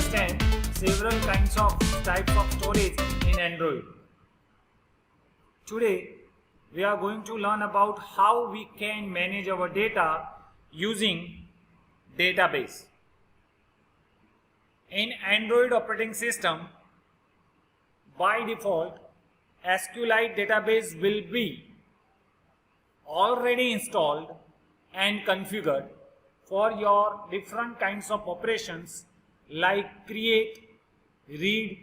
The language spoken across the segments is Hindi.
understand several kinds of types of storage in Android. Today we are going to learn about how we can manage our data using database. In Android operating system, by default, SQLite database will be already installed and configured for your different kinds of operations like create, read,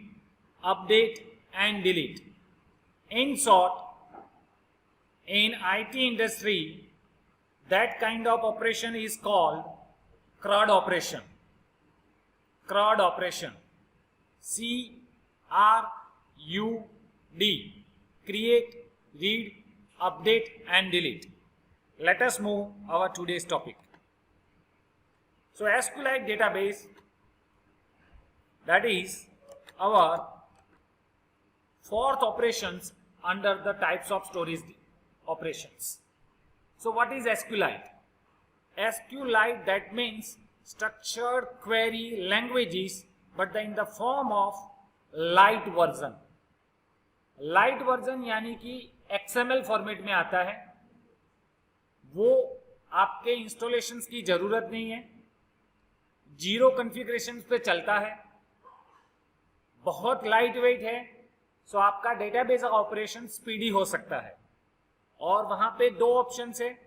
update and delete. In short, in IT industry, that kind of operation is called CRUD operation. CRUD operation. C-R-U-D. Create, read, update and delete. Let us move our today's topic. So SQLite database, that is our fourth operations under the types of storage operations. So what is SQLite? SQLite, that means structured query languages, but in the form of light version. Light version यानी कि XML फॉर्मेट में आता है, वो आपके इंस्टॉलेशंस की जरूरत नहीं है, जीरो कॉन्फ़िगरेशंस पे चलता है, बहुत लाइट वेट है, सो आपका डेटाबेस ऑपरेशन स्पीडी हो सकता है. और वहां पे दो ऑप्शंस है,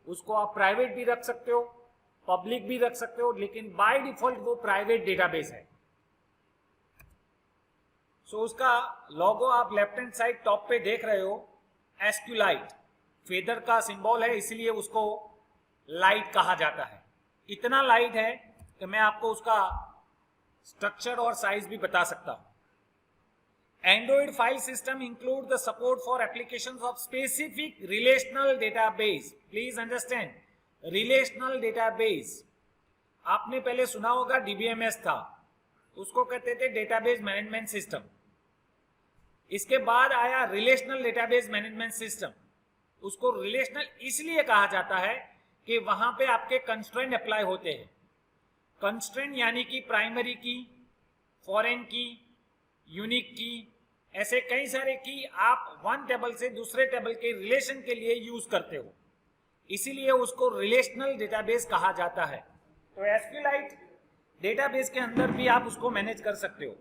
उसको आप प्राइवेट भी रख सकते हो, पब्लिक भी रख सकते हो, लेकिन बाय डिफॉल्ट वो प्राइवेट डेटाबेस है. सो उसका लोगो आप लेफ्ट हैंड साइड टॉप पे देख रहे हो, SQLite फेदर का सिंबल है, इसलिए उसको लाइट कहा जाता है. इतना लाइट है कि मैं आपको उसका स्ट्रक्चर और साइज भी बता सकता हूं. Android file system include the support for applications of specific relational database. Please understand, relational database. आपने पहले सुना होगा DBMS था, उसको कहते थे डेटाबेस मैनेजमेंट सिस्टम. इसके बाद आया रिलेशनल डेटाबेस मैनेजमेंट सिस्टम. उसको रिलेशनल इसलिए कहा जाता है कि वहां पे आपके कंस्ट्रेंट अप्लाई होते हैं. कंस्ट्रेंट यानी कि प्राइमरी की, फॉरेन की, यूनिक की, ऐसे कई सारे की आप वन टेबल से दूसरे टेबल के रिलेशन के लिए यूज करते हो, इसीलिए उसको रिलेशनल डेटाबेस कहा जाता है. तो SQLite डेटाबेस के अंदर भी आप उसको मैनेज कर सकते हो.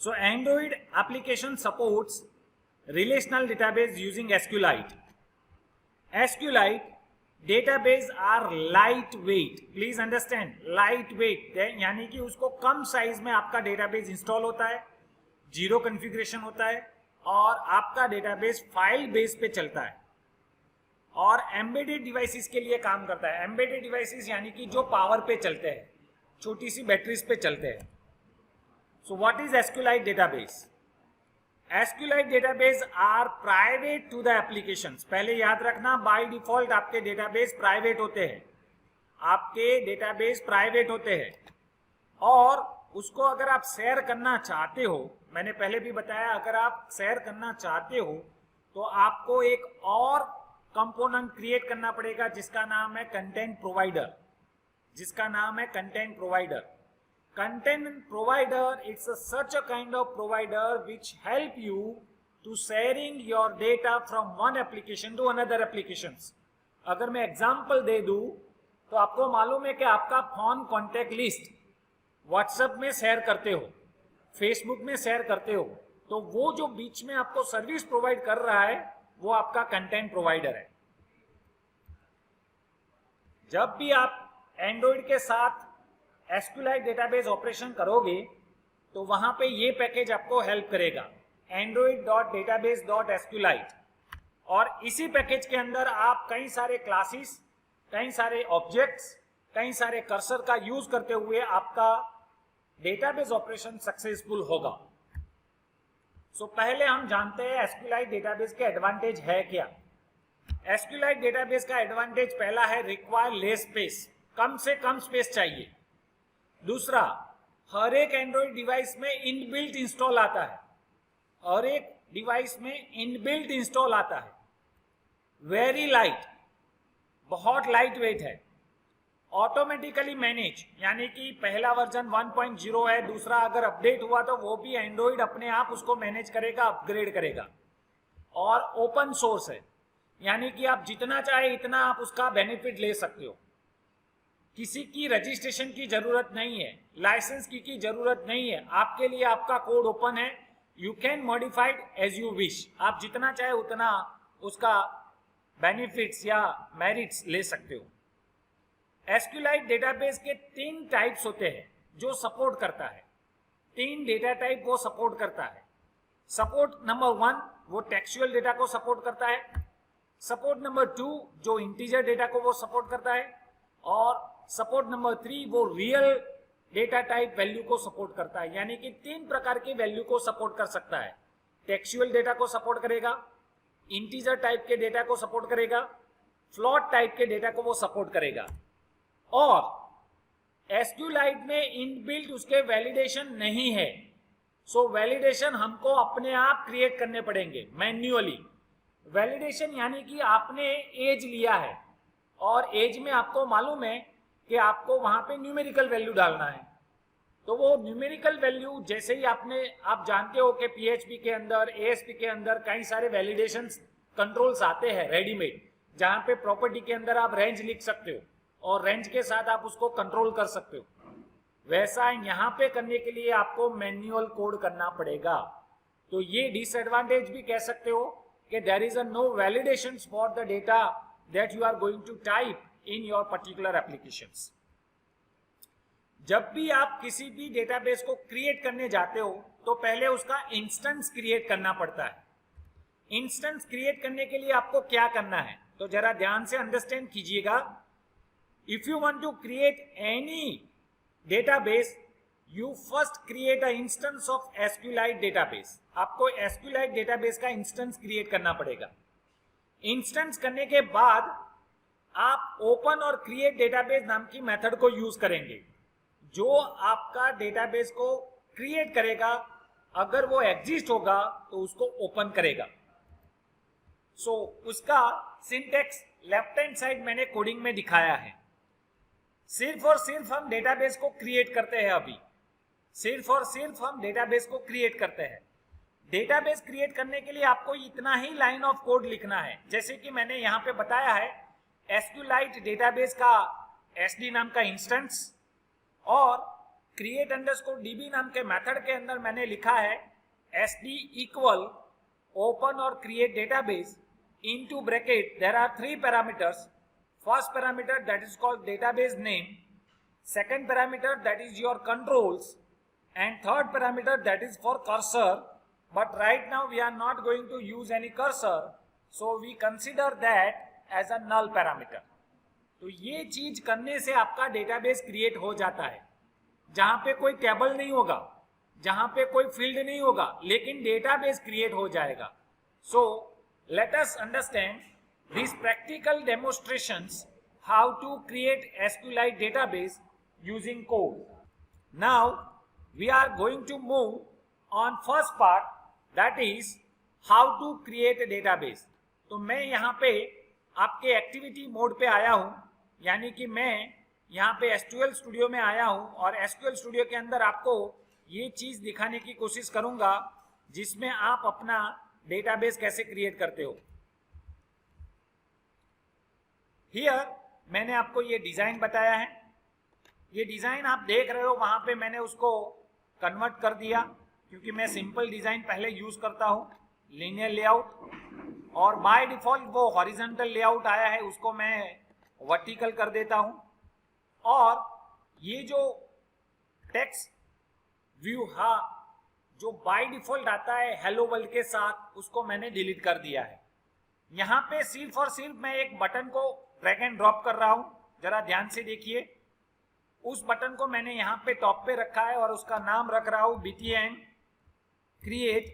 So android application supports relational database using SQLite. SQLite database are lightweight. Please understand, lightweight यानी कि उसको कम साइज में आपका डेटाबेस इंस्टॉल होता है, जीरो कॉन्फ़िगरेशन होता है, और आपका डेटाबेस फाइल बेस पे चलता है और एम्बेडेड डिवाइसेस के लिए काम करता है. एम्बेडेड डिवाइसेस यानी कि जो पावर पे चलते हैं, छोटी सी बैटरीज पे चलते हैं. So what is SQLite database? SQLite database are private to the applications. पहले याद रखना, बाय डिफॉल्ट आपके डेटाबेस प्राइवेट होते हैं, आपके डेटाबेस प्राइवेट होते हैं. और उसको अगर आप शेयर करना चाहते हो, मैंने पहले भी बताया, अगर आप शेयर करना चाहते हो तो आपको एक और कंपोनेंट क्रिएट करना पड़ेगा जिसका नाम है कंटेंट प्रोवाइडर. जिसका नाम है content provider. Content provider it's such a kind of provider which help you to sharing your data from one application to another applications. अगर मैं एग्जांपल दे दूं तो आपको मालूम है कि आपका फोन कॉन्टेक्ट लिस्ट व्हाट्सएप में शेयर करते हो, फेसबुक में शेयर करते हो, तो वो जो बीच में आपको सर्विस प्रोवाइड कर रहा है वो आपका कंटेंट प्रोवाइडर है. जब भी आप एंड्रॉइड के साथ SQLite डेटाबेस ऑपरेशन करोगे तो वहां पे ये पैकेज आपको हेल्प करेगा, android.database.sqlite. और इसी पैकेज के अंदर आप कई सारे क्लासेस, कई सारे ऑब्जेक्ट्स, कई सारे कर्सर का यूज करते हुए आपका डेटाबेस ऑपरेशन सक्सेसफुल होगा. सो पहले हम जानते हैं SQLite डेटाबेस के एडवांटेज है क्या. SQLite डेटाबेस का एडवांटेज पहला है रिक्वायर लेस स्पेस, कम से कम स्पेस चाहिए. दूसरा, हर एक एंड्रॉइड डिवाइस में इनबिल्ट इंस्टॉल आता है, हर एक डिवाइस में इनबिल्ट इंस्टॉल आता है. वेरी लाइट, बहुत लाइट वेट है ऑटोमेटिकली मैनेज, यानी कि पहला वर्जन 1.0 है, दूसरा अगर अपडेट हुआ तो वो भी एंड्रॉइड अपने आप उसको मैनेज करेगा, अपग्रेड करेगा। और ओपन सोर्स है, यानी कि आप जितना चाहे इतना आप उसका बेनिफिट ले सकते हो। किसी की रजिस्ट्रेशन की जरूरत नहीं है, लाइसेंस की जरूरत नहीं है, आपके लिए आपका कोड ओपन है। You can modified as you wish, आप जितना चाहे उतना उसका बेनिफिट्स या मेरिट्स ले सकते हो। एसक्यूएलाइट डेटाबेस के 3 टाइप्स होते हैं जो सपोर्ट करता है, 3 डेटा टाइप वो सपोर्ट करता है। सपोर्ट नंबर 1 वो टेक्सचुअल डेटा को सपोर्ट करता है, सपोर्ट नंबर 2 जो इंटीजर डेटा को वो सपोर्ट करता है, और सपोर्ट नंबर 3 वो रियल डेटा टाइप वैल्यू को सपोर्ट करता है। यानी कि 3 प्रकार की वैल्यू को सपोर्ट कर सकता है। टेक्सचुअल डेटा को सपोर्ट करेगा, इंटीजर टाइप के डेटा को सपोर्ट करेगा, फ्लोट टाइप के डेटा को वो सपोर्ट करेगा। और एसक्यूएलाइट में इनबिल्ट उसके वैलिडेशन नहीं है, सो वैलिडेशन हमको अपने आप क्रिएट करने पड़ेंगे मैन्युअली। वैलिडेशन यानी कि आपने एज लिया है और एज में आपको मालूम है कि आपको वहां पे न्यूमेरिकल वैल्यू डालना है, तो वो न्यूमेरिकल वैल्यू जैसे ही आप जानते हो कि पीएचपी के अंदर, एएसपी के अंदर कई सारे वैलिडेशन कंट्रोल्स आते हैं रेडीमेड, जहां पे प्रॉपर्टी के अंदर आप रेंज लिख सकते हो और रेंज के साथ आप उसको कंट्रोल कर सकते हो। वैसा यहाँ पे करने के लिए आपको मैन्युअल कोड करना पड़ेगा। तो ये डिसएडवांटेज भी कह सकते हो कि there is a no validation for the data that you are going to type in your particular applications. जब भी आप किसी भी डेटाबेस को क्रिएट करने जाते हो तो पहले उसका इंस्टेंस क्रिएट करना पड़ता है। इंस्टेंस क्रिएट करने के लिए आपको क्या करना है, तो जरा ध्यान से अंडरस्टैंड कीजिएगा। If you want to create any database, you first create a instance of SQLite database. आपको एसक्यूएलाइट डेटाबेस का इंस्टेंस क्रिएट करना पड़ेगा। इंस्टेंस करने के बाद आप ओपन और क्रिएट डेटाबेस नाम की मेथड को यूज करेंगे। जो आपका डेटाबेस को क्रिएट करेगा, अगर वो एग्जिस्ट होगा तो उसको ओपन करेगा। सो उसका सिंटेक्स लेफ्ट हैंड साइड मैंने कोडिंग में दिखाया है। सिर्फ और सिर्फ हम डेटाबेस को क्रिएट करते हैं। अभी सिर्फ और सिर्फ हम डेटाबेस को क्रिएट करते हैं। डेटाबेस क्रिएट करने के लिए आपको इतना ही लाइन ऑफ कोड लिखना है। जैसे कि मैंने यहाँ पे बताया है, एसक्यूएलाइट डेटाबेस का एसडी नाम का इंस्टेंस और क्रिएट अंडरस्कोर डीबी नाम के मेथड के अंदर मैंने लिखा है एसडी इक्वल ओपन और create database into bracket there are 3 parameters. First parameter that is called database name, second parameter that is your controls, and third parameter that is for cursor. But right now we are not going to use any cursor, so we consider that as a null parameter. तो ये चीज करने से आपका डेटाबेस क्रिएट हो जाता है, जहां पे कोई टेबल नहीं होगा, जहां पे कोई फील्ड नहीं होगा, लेकिन डेटाबेस क्रिएट हो जाएगा। So let us understand these practical demonstrations how to create SQLite database using code. Now we are going to move on first part, that is how to create a database. तो मैं यहाँ पे आपके एक्टिविटी मोड पे आया हूँ, यानी कि मैं यहाँ पे SQL स्टूडियो में आया हूँ और SQL स्टूडियो के अंदर आपको ये चीज दिखाने की कोशिश करूंगा जिसमें आप अपना डेटाबेस कैसे क्रिएट करते हो। हियर मैंने आपको ये डिजाइन बताया है। ये डिजाइन आप देख रहे हो, वहां पे मैंने उसको कन्वर्ट कर दिया क्योंकि मैं सिंपल डिजाइन पहले यूज करता हूँ, लीनियर लेआउट, और बाय डिफॉल्ट वो हॉरिजॉन्टल लेआउट आया है उसको मैं वर्टिकल कर देता हूँ। और ये जो टेक्स्ट व्यू जो बाय डिफॉल्ट आता है हेलो वर्ल्ड के साथ, उसको मैंने डिलीट कर दिया है। यहाँ पे सिर्फ और सिर्फ मैं एक बटन को ड्रैग एंड ड्रॉप कर रहा हूं, जरा ध्यान से देखिए। उस बटन को मैंने यहाँ पे टॉप पे रखा है और उसका नाम रख रहा हूं btn create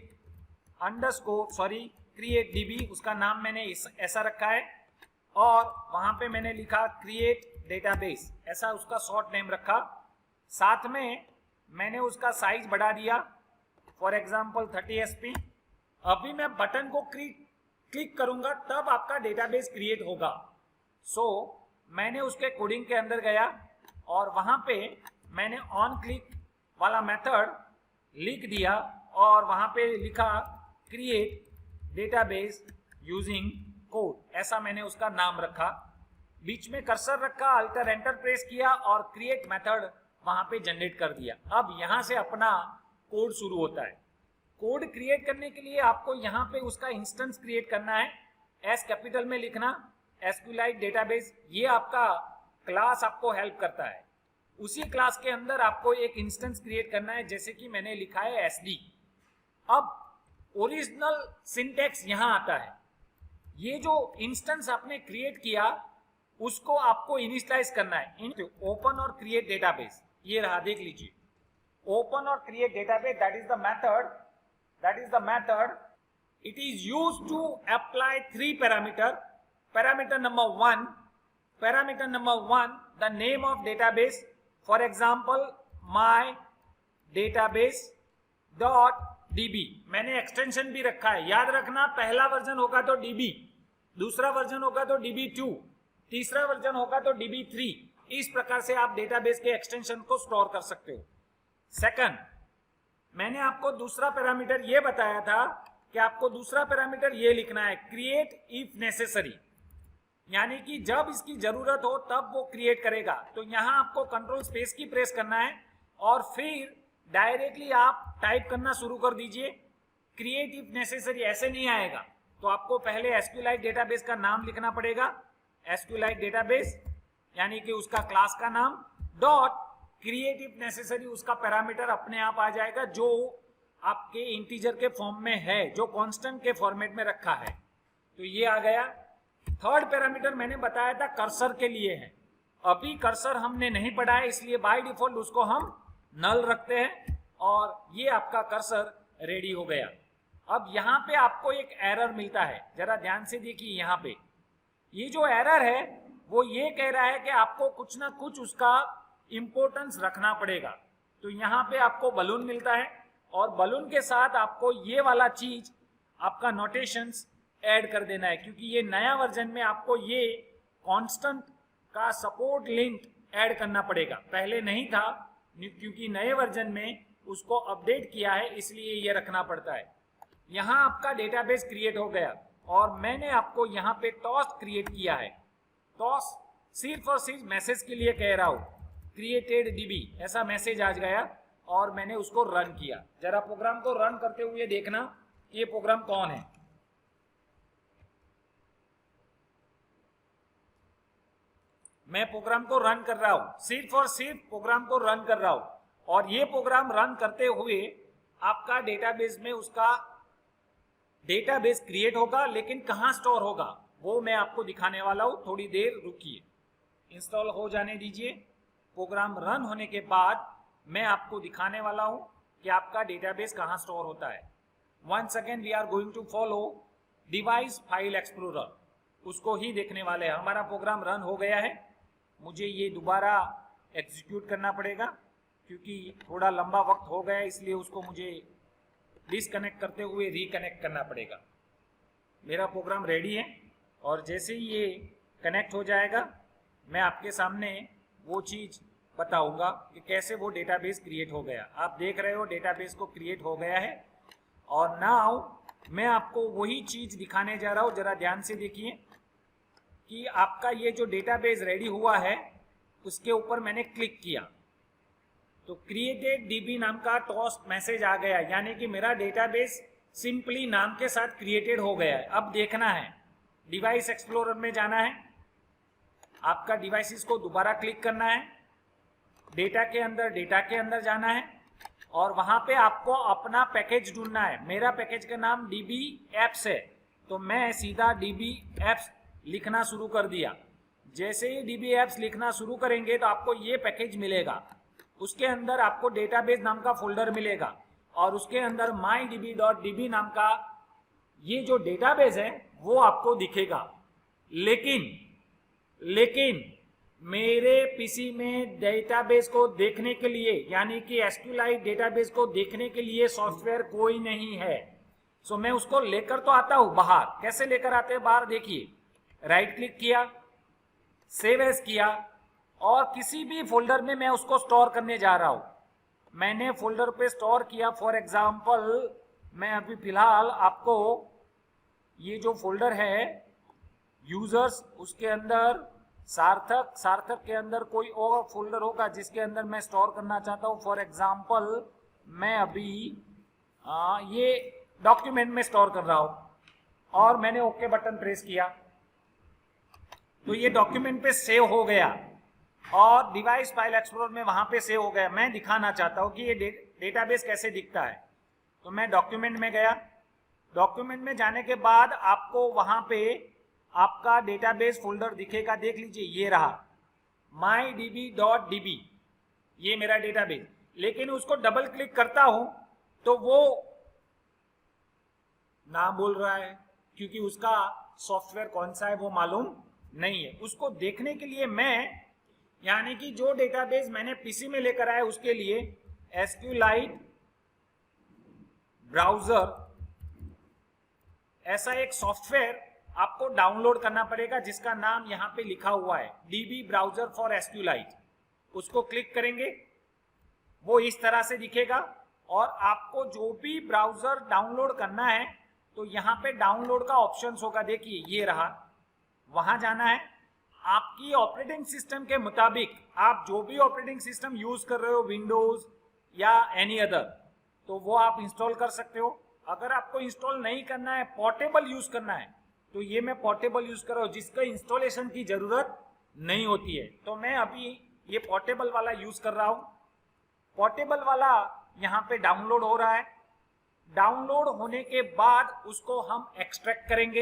db, उसका नाम मैंने ऐसा रखा है। और वहां पे मैंने लिखा क्रिएट डेटाबेस, ऐसा उसका शॉर्ट नेम रखा। साथ में मैंने उसका साइज बढ़ा दिया, फॉर एग्जाम्पल 30 SP। अभी मैं बटन को क्लिक करूंगा तब आपका डेटाबेस क्रिएट होगा। सो मैंने उसके कोडिंग के अंदर गया और वहां पे मैंने ऑन क्लिक वाला मेथड लिख दिया और वहां पे लिखा क्रिएट डेटाबेस यूजिंग कोड, ऐसा मैंने उसका नाम रखा। बीच में कर्सर रखा, अल्टर एंटर प्रेस किया और क्रिएट मेथड वहां पे जनरेट कर दिया। अब यहां से अपना कोड शुरू होता है। कोड क्रिएट करने के लिए आपको यहाँ पे उसका इंस्टेंस क्रिएट करना है, एस कैपिटल में लिखना, एसक्यूएलाइट डेटाबेस, ये आपका क्लास आपको हेल्प करता है। उसी क्लास के अंदर आपको एक इंस्टेंस क्रिएट करना है, जैसे कि मैंने लिखा है एसडी। अब ओरिजिनल सिंटैक्स यहाँ आता है। ये जो इंस्टेंस आपने क्रिएट किया उसको आपको इनिशियलाइज करना है। ओपन और क्रिएट डेटाबेस, ये रहा, देख लीजिए। ओपन और create database, that is the method it is used to apply 3 parameter. Parameter number 1, the name of database, for example my database .db। मैंने एक्सटेंशन भी रखा है, याद रखना, पहला वर्जन होगा तो db, दूसरा वर्जन होगा तो db2, तीसरा वर्जन होगा तो db3। इस प्रकार से आप डेटाबेस के एक्सटेंशन को स्टोर कर सकते हो। सेकंड, मैंने आपको दूसरा पैरामीटर ये बताया था कि आपको दूसरा पैरामीटर ये लिखना है, क्रिएट इफ नेसेसरी, यानी कि जब इसकी जरूरत हो तब वो क्रिएट करेगा। तो यहां आपको कंट्रोल स्पेस की प्रेस करना है और फिर डायरेक्टली आप टाइप करना शुरू कर दीजिए। क्रिएट इफ नेसेसरी ऐसे नहीं आएगा, तो आपको पहले एसक्यूएलाइट डेटाबेस का नाम लिखना पड़ेगा, एसक्यूएलाइट डेटाबेस यानी कि उसका क्लास का नाम, डॉट क्रिएट इफ नेसेसरी, उसका पैरामीटर अपने आप आ जाएगा जो आपके इंटीजर के फॉर्म में है, जो कांस्टेंट के फॉर्मेट में रखा है। तो ये आ गया। थर्ड पैरामीटर मैंने बताया था कर्सर के लिए है। अभी कर्सर हमने नहीं पढ़ा है, इसलिए बाय डिफॉल्ट उसको हम नल रखते हैं और ये आपका कर्सर रेडी हो गया। अब यहाँ पे आपको एक एरर मिलता है, जरा ध्यान से देखिए। यहाँ पे ये जो एरर है वो ये कह रहा है कि आपको कुछ ना कुछ उसका इंपॉर्टेंस रखना पड़ेगा। तो यहाँ पे आपको बलून मिलता है और बलून के साथ आपको ये वाला चीज, आपका नोटेशंस ऐड कर देना है, क्योंकि ये नया वर्जन में आपको ये कांस्टेंट का सपोर्ट लिंक ऐड करना पड़ेगा। पहले नहीं था, क्योंकि नए वर्जन में उसको अपडेट किया है, इसलिए ये रखना पड़ता है। यहाँ आपका डेटाबेस क्रिएट हो गया और मैंने आपको यहाँ पे टॉस क्रिएट किया है। टॉस सिर्फ और सिर्फ मैसेज के लिए कह रहा हूँ, क्रिएटेड डीबी ऐसा मैसेज आ गया और मैंने उसको रन किया। जरा प्रोग्राम को रन करते हुए देखना ये प्रोग्राम कौन है। मैं प्रोग्राम को रन कर रहा हूं, सिर्फ और सिर्फ प्रोग्राम को रन कर रहा हूं, और ये प्रोग्राम रन करते हुए आपका डेटाबेस में उसका डेटाबेस क्रिएट होगा, लेकिन कहां स्टोर होगा वो मैं आपको दिखाने वाला हूं। थोड़ी देर रुकिए, इंस्टॉल हो जाने दीजिए। प्रोग्राम रन होने के बाद मैं आपको दिखाने वाला हूं कि आपका डेटाबेस कहां स्टोर होता है। Once again we are going to follow device file explorer, उसको ही देखने वाले हैं। हमारा प्रोग्राम रन हो गया है, मुझे ये दोबारा एग्जीक्यूट करना पड़ेगा क्योंकि थोड़ा लंबा वक्त हो गया, इसलिए उसको मुझे डिसकनेक्ट करते हुए रिकनेक्ट करना पड़ेगा। मेरा प्रोग्राम रेडी है और जैसे ही ये कनेक्ट हो जाएगा मैं आपके सामने वो चीज़ बताऊंगा कि कैसे वो डेटाबेस क्रिएट हो गया। आप देख रहे हो डेटाबेस को क्रिएट हो गया है और नाउ मैं आपको वही चीज़ दिखाने जा रहा हूँ। जरा ध्यान से देखिए कि आपका ये जो डेटाबेस रेडी हुआ है उसके ऊपर मैंने क्लिक किया तो क्रिएटेड डीबी नाम का टॉस मैसेज आ गया, यानी कि मेरा डेटाबेस सिंपली नाम के साथ क्रिएटेड हो गया है। अब देखना है, डिवाइस एक्सप्लोरर में जाना है, आपका डिवाइसेस को दोबारा क्लिक करना है, डेटा के अंदर जाना है और वहां पे आपको अपना पैकेज ढूंढना है। मेरा पैकेज का नाम डीबी एप्स है, तो मैं सीधा डीबी एप्स लिखना शुरू कर दिया। जैसे ही डीबी एप्स लिखना शुरू करेंगे तो आपको ये पैकेज मिलेगा, उसके अंदर आपको डेटाबेस नाम का फोल्डर मिलेगा और उसके अंदर mydb.db नाम का ये जो डेटाबेस है वो आपको दिखेगा। लेकिन मेरे पीसी में डेटाबेस को देखने के लिए, यानी कि एसक्यूएलाइट डेटाबेस को देखने के लिए सॉफ्टवेयर कोई नहीं है। सो मैं उसको लेकर तो आता हूं बाहर। कैसे लेकर आते हैं बाहर, देखिए, राइट क्लिक किया, सेव एज किया और किसी भी फोल्डर में मैं उसको स्टोर करने जा रहा हूं। मैंने फोल्डर पे स्टोर किया, फॉर एग्जांपल मैं अभी फिलहाल आपको ये जो फोल्डर है यूजर्स, उसके अंदर सार्थक के अंदर कोई और फोल्डर होगा जिसके अंदर मैं स्टोर करना चाहता हूं। फॉर एग्जांपल मैं अभी ये डॉक्यूमेंट में स्टोर कर रहा हूं और मैंने ओके बटन प्रेस किया तो ये डॉक्यूमेंट पे सेव हो गया और डिवाइस फाइल एक्सप्लोरर में वहां पे सेव हो गया। मैं दिखाना चाहता हूं कि ये डेटाबेस कैसे दिखता है। तो मैं डॉक्यूमेंट में गया, डॉक्यूमेंट में जाने के बाद आपको वहां पे आपका डेटाबेस फोल्डर दिखेगा। देख लीजिए ये रहा mydb.db, ये मेरा डेटाबेस। लेकिन उसको डबल क्लिक करता हूं तो वो ना बोल रहा है क्योंकि उसका सॉफ्टवेयर कौन सा है वो मालूम नहीं है। उसको देखने के लिए मैं, यानी कि जो डेटाबेस मैंने पीसी में लेकर आया उसके लिए SQLite ब्राउजर ऐसा एक सॉफ्टवेयर आपको डाउनलोड करना पड़ेगा जिसका नाम यहां पे लिखा हुआ है DB ब्राउजर फॉर SQLite। उसको क्लिक करेंगे, वो इस तरह से दिखेगा और आपको जो भी ब्राउजर डाउनलोड करना है तो यहाँ पे डाउनलोड का ऑप्शन होगा। देखिए ये रहा, वहां जाना है। आपकी ऑपरेटिंग सिस्टम के मुताबिक आप जो भी ऑपरेटिंग सिस्टम यूज कर रहे हो, विंडोज या एनी अदर, तो वो आप इंस्टॉल कर सकते हो। अगर आपको इंस्टॉल नहीं करना है, पोर्टेबल यूज करना है, तो ये मैं पोर्टेबल यूज कर रहा हूं जिसका इंस्टॉलेशन की जरूरत नहीं होती है। तो मैं अभी ये पोर्टेबल वाला यूज कर रहा हूं। पोर्टेबल वाला यहाँ पे डाउनलोड हो रहा है। डाउनलोड होने के बाद उसको हम एक्सट्रैक्ट करेंगे।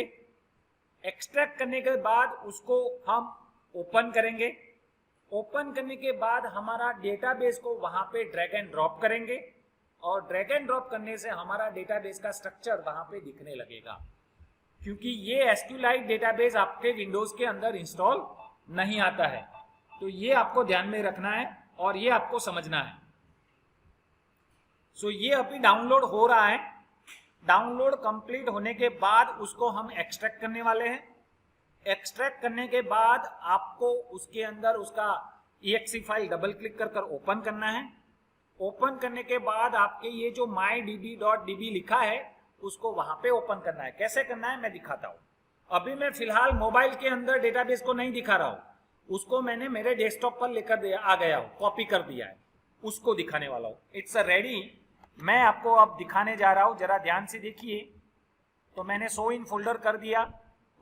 एक्सट्रैक्ट करने के बाद उसको हम ओपन करेंगे। ओपन करने के बाद हमारा डेटाबेस को वहां पे ड्रैग एंड ड्रॉप करेंगे और ड्रैग एंड ड्रॉप करने से हमारा डेटाबेस का स्ट्रक्चर वहां पे दिखने लगेगा। क्योंकि ये SQLite डेटाबेस आपके विंडोज के अंदर इंस्टॉल नहीं आता है, तो ये आपको ध्यान में रखना है और ये आपको समझना है। सो ये अभी डाउनलोड हो रहा है। डाउनलोड कंप्लीट होने के बाद उसको हम एक्सट्रैक्ट करने वाले हैं। एक्सट्रैक्ट करने के बाद आपको उसके अंदर उसका exe फाइल डबल क्लिक कर कर ओपन करना है। ओपन करने के बाद आपके ये जो mydb.db लिखा है उसको वहां पे ओपन करना है। कैसे करना है मैं दिखाता हूं। अभी मैं फिलहाल मोबाइल के अंदर डेटाबेस को नहीं दिखा रहा हूं, उसको मैंने मेरे डेस्कटॉप पर लेकर आ गया हूं, कॉपी कर दिया है, उसको दिखाने वाला हूं। It's ready. मैं आपको अब दिखाने जा रहा हूं, जरा ध्यान से देखिए। तो मैंने शो इन फोल्डर कर दिया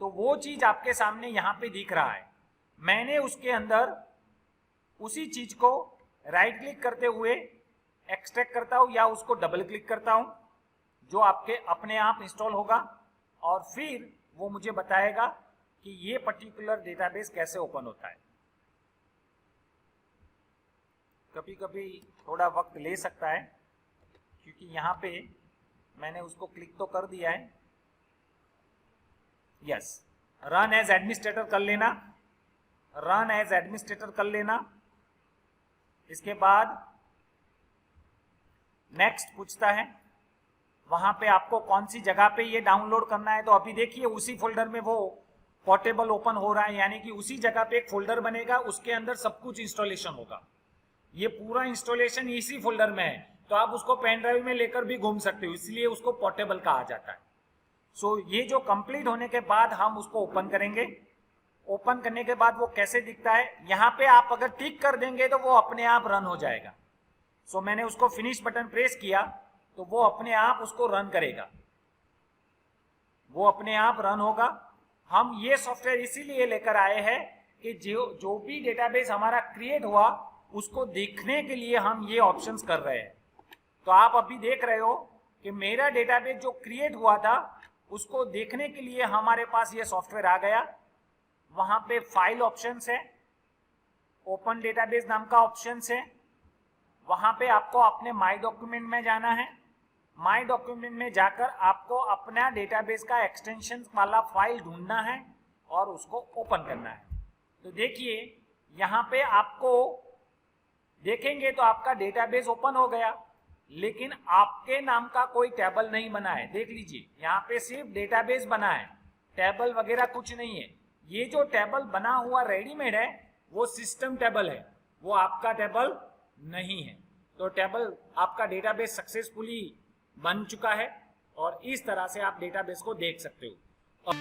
तो वो चीज आपके सामने यहां पे दिख रहा है। मैंने उसके अंदर उसी चीज को राइट क्लिक करते हुए एक्सट्रैक्ट करता हूं या उसको डबल क्लिक करता हूं, जो आपके अपने आप इंस्टॉल होगा और फिर वो मुझे बताएगा कि ये पर्टिकुलर डेटाबेस कैसे ओपन होता है। कभी कभी थोड़ा वक्त ले सकता है क्योंकि यहाँ पे मैंने उसको क्लिक तो कर दिया है। यस, रन एज एडमिनिस्ट्रेटर कर लेना, रन एज एडमिनिस्ट्रेटर कर लेना। इसके बाद नेक्स्ट पूछता है, वहां पे आपको कौन सी जगह पे ये डाउनलोड करना है। तो अभी देखिए उसी फोल्डर में वो पोर्टेबल ओपन हो रहा है, यानी कि उसी जगह पे एक फोल्डर बनेगा, उसके अंदर सब कुछ इंस्टॉलेशन होगा। ये पूरा इंस्टॉलेशन इसी फोल्डर में है, तो आप उसको पेन ड्राइव में लेकर भी घूम सकते हो, इसलिए उसको पोर्टेबल कहा जाता है। सो ये जो कंप्लीट होने के बाद हम उसको ओपन करेंगे। ओपन करने के बाद वो कैसे दिखता है, यहाँ पे आप अगर टिक कर देंगे तो वो अपने आप रन हो जाएगा। सो मैंने उसको फिनिश बटन प्रेस किया तो वो अपने आप उसको रन करेगा, वो अपने आप रन होगा। हम ये सॉफ्टवेयर इसीलिए लेकर आए हैं कि जो भी डेटाबेस हमारा क्रिएट हुआ उसको देखने के लिए हम ये ऑप्शंस कर रहे हैं। तो आप अभी देख रहे हो कि मेरा डेटाबेस जो क्रिएट हुआ था उसको देखने के लिए हमारे पास ये सॉफ्टवेयर आ गया। वहां पे फाइल ऑप्शंस है, ओपन डेटाबेस नाम का ऑप्शंस है। वहां पे आपको अपने माई डॉक्यूमेंट में जाना है। माई डॉक्यूमेंट में जाकर आपको अपना डेटाबेस का एक्सटेंशन वाला फाइल ढूंढना है और उसको ओपन करना है। तो देखिए यहाँ पे आपको देखेंगे तो आपका डेटाबेस ओपन हो गया, लेकिन आपके नाम का कोई टेबल नहीं बना है। देख लीजिए यहाँ पे सिर्फ डेटाबेस बना है, टेबल वगैरह कुछ नहीं है। ये जो टेबल बना हुआ रेडीमेड है वो सिस्टम टेबल है, वो आपका टेबल नहीं है। तो टेबल आपका डेटाबेस सक्सेसफुली बन चुका है और इस तरह से आप डेटाबेस को देख सकते हो।